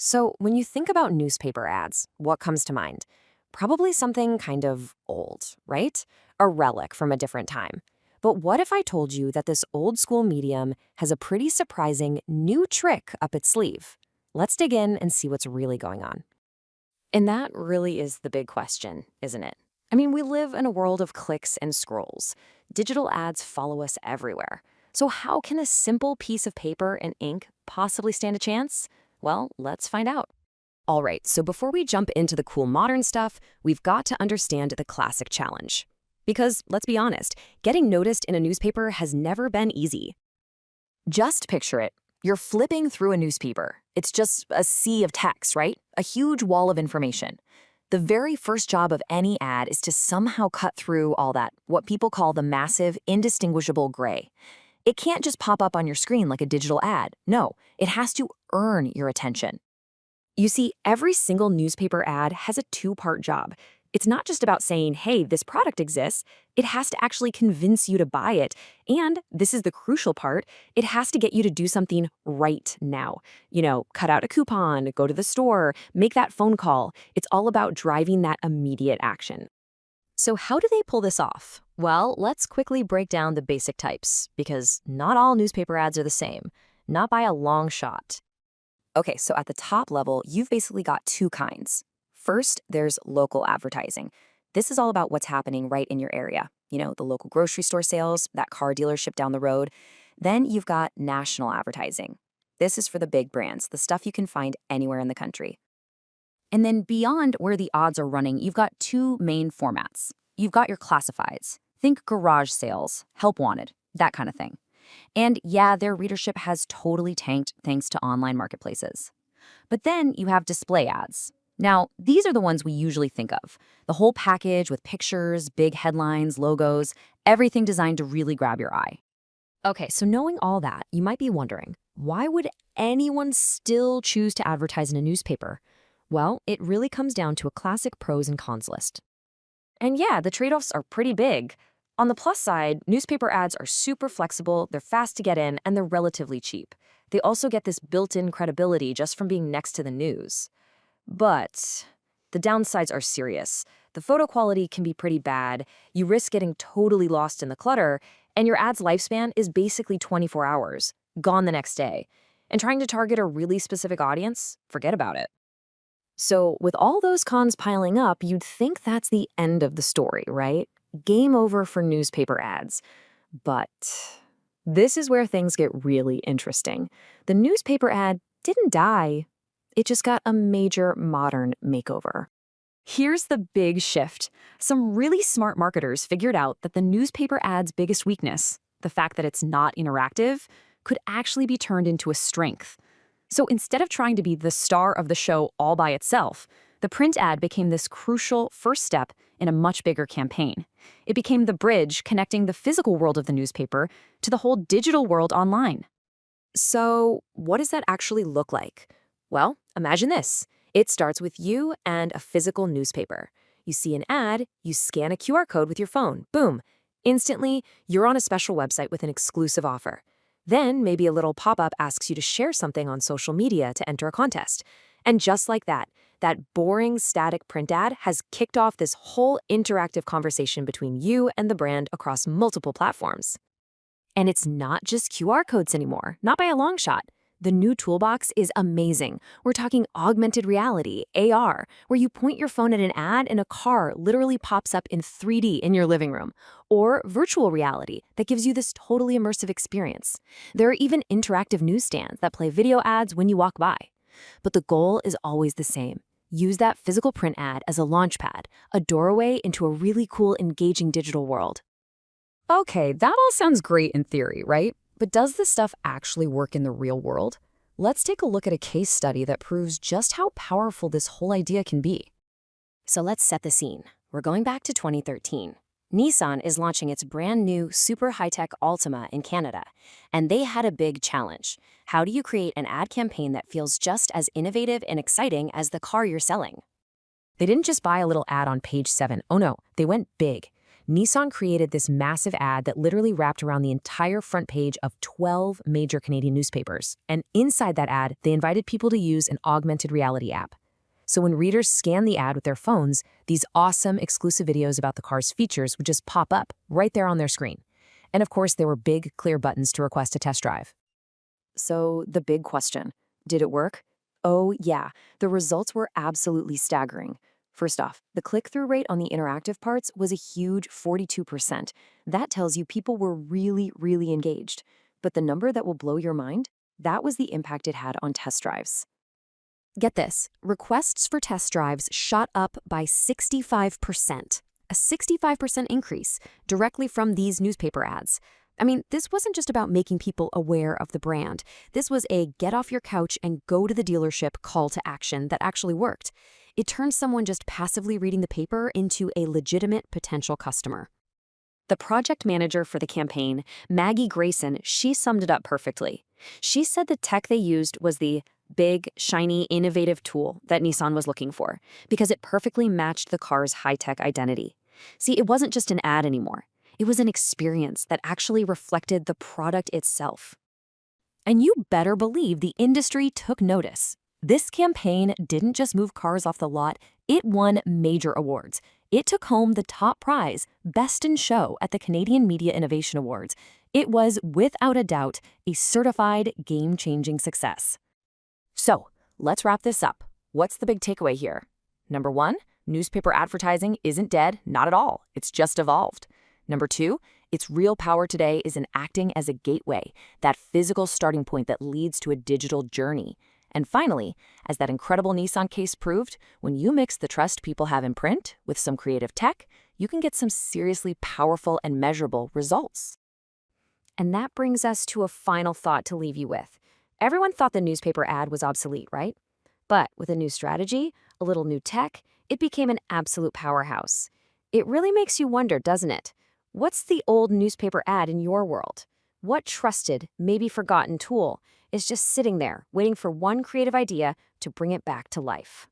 So, when you think about newspaper ads, what comes to mind? Probably something kind of old, right? A relic from a different time. But what if I told you that this old school medium has a pretty surprising new trick up its sleeve? Let's dig in and see what's really going on. And that really is the big question, isn't it? I mean, we live in a world of clicks and scrolls. Digital ads follow us everywhere. So, how can a simple piece of paper and ink possibly stand a chance? Well, let's find out. All right, so before we jump into the cool modern stuff, we've got to understand the classic challenge. Because, let's be honest, getting noticed in a newspaper has never been easy. Just picture it. You're flipping through a newspaper. It's just a sea of text, right? A huge wall of information. The very first job of any ad is to somehow cut through all that, what people call the massive, indistinguishable gray. It can't just pop up on your screen like a digital ad. No, it has to earn your attention. You see, every single newspaper ad has a two-part job. It's not just about saying, hey, this product exists. It has to actually convince you to buy it. And this is the crucial part, it has to get you to do something right now. Cut out a coupon, go to the store, make that phone call. It's all about driving that immediate action. So how do they pull this off? Well, let's quickly break down the basic types, because not all newspaper ads are the same, not by a long shot. Okay, so at the top level, you've basically got two kinds. First, there's local advertising. This is all about what's happening right in your area. The local grocery store sales, that car dealership down the road. Then you've got national advertising. This is for the big brands, the stuff you can find anywhere in the country. And then beyond where the odds are running, you've got two main formats. You've got your classifieds. Think garage sales, help wanted, that kind of thing. And yeah, their readership has totally tanked thanks to online marketplaces. But then you have display ads. Now, these are the ones we usually think of. The whole package with pictures, big headlines, logos, everything designed to really grab your eye. Okay, so knowing all that, you might be wondering, why would anyone still choose to advertise in a newspaper? Well, it really comes down to a classic pros and cons list. And yeah, the trade-offs are pretty big. On the plus side, newspaper ads are super flexible, they're fast to get in, and they're relatively cheap. They also get this built-in credibility just from being next to the news. But the downsides are serious. The photo quality can be pretty bad, you risk getting totally lost in the clutter, and your ad's lifespan is basically 24 hours, gone the next day. And trying to target a really specific audience? Forget about it. So with all those cons piling up, you'd think that's the end of the story, right? Game over for newspaper ads. But this is where things get really interesting. The newspaper ad didn't die. It just got a major modern makeover. Here's the big shift. Some really smart marketers figured out that the newspaper ad's biggest weakness, the fact that it's not interactive, could actually be turned into a strength. So instead of trying to be the star of the show all by itself, the print ad became this crucial first step in a much bigger campaign. It became the bridge connecting the physical world of the newspaper to the whole digital world online. So what does that actually look like? Well, imagine this. It starts with you and a physical newspaper. You see an ad, you scan a QR code with your phone, boom. Instantly, you're on a special website with an exclusive offer. Then maybe a little pop-up asks you to share something on social media to enter a contest. And just like that boring static print ad has kicked off this whole interactive conversation between you and the brand across multiple platforms. And it's not just QR codes anymore, not by a long shot. The new toolbox is amazing. We're talking augmented reality, AR, where you point your phone at an ad and a car literally pops up in 3D in your living room. Or virtual reality that gives you this totally immersive experience. There are even interactive newsstands that play video ads when you walk by. But the goal is always the same. Use that physical print ad as a launchpad, a doorway into a really cool, engaging digital world. Okay, that all sounds great in theory, right? But does this stuff actually work in the real world? Let's take a look at a case study that proves just how powerful this whole idea can be. So let's set the scene. We're going back to 2013. Nissan is launching its brand new super high-tech Altima in Canada, and they had a big challenge. How do you create an ad campaign that feels just as innovative and exciting as the car you're selling? They didn't just buy a little ad on page 7. Oh no, they went big. Nissan created this massive ad that literally wrapped around the entire front page of 12 major Canadian newspapers. And inside that ad, they invited people to use an augmented reality app. So when readers scanned the ad with their phones, these awesome exclusive videos about the car's features would just pop up right there on their screen. And of course, there were big, clear buttons to request a test drive. So the big question, did it work? Oh yeah, the results were absolutely staggering. First off, the click-through rate on the interactive parts was a huge 42%. That tells you people were really engaged. But the number that will blow your mind? That was the impact it had on test drives. Get this, requests for test drives shot up by 65%. A 65% increase directly from these newspaper ads. I mean, this wasn't just about making people aware of the brand. This was a get off your couch and go to the dealership call to action that actually worked. It turned someone just passively reading the paper into a legitimate potential customer. The project manager for the campaign, Maggie Grayson, she summed it up perfectly. She said the tech they used was the big, shiny, innovative tool that Nissan was looking for because it perfectly matched the car's high-tech identity. See, it wasn't just an ad anymore. It was an experience that actually reflected the product itself. And you better believe the industry took notice. This campaign didn't just move cars off the lot, it won major awards. It took home the top prize, Best in Show, at the Canadian Media Innovation Awards. It was, without a doubt, a certified game-changing success. So, let's wrap this up. What's the big takeaway here? Number 1, newspaper advertising isn't dead, not at all. It's just evolved. Number 2, its real power today is in acting as a gateway, that physical starting point that leads to a digital journey. And finally, as that incredible Nissan case proved, when you mix the trust people have in print with some creative tech, you can get some seriously powerful and measurable results. And that brings us to a final thought to leave you with. Everyone thought the newspaper ad was obsolete, right? But with a new strategy, a little new tech, it became an absolute powerhouse. It really makes you wonder, doesn't it? What's the old newspaper ad in your world? What trusted, maybe forgotten tool is just sitting there, waiting for one creative idea to bring it back to life?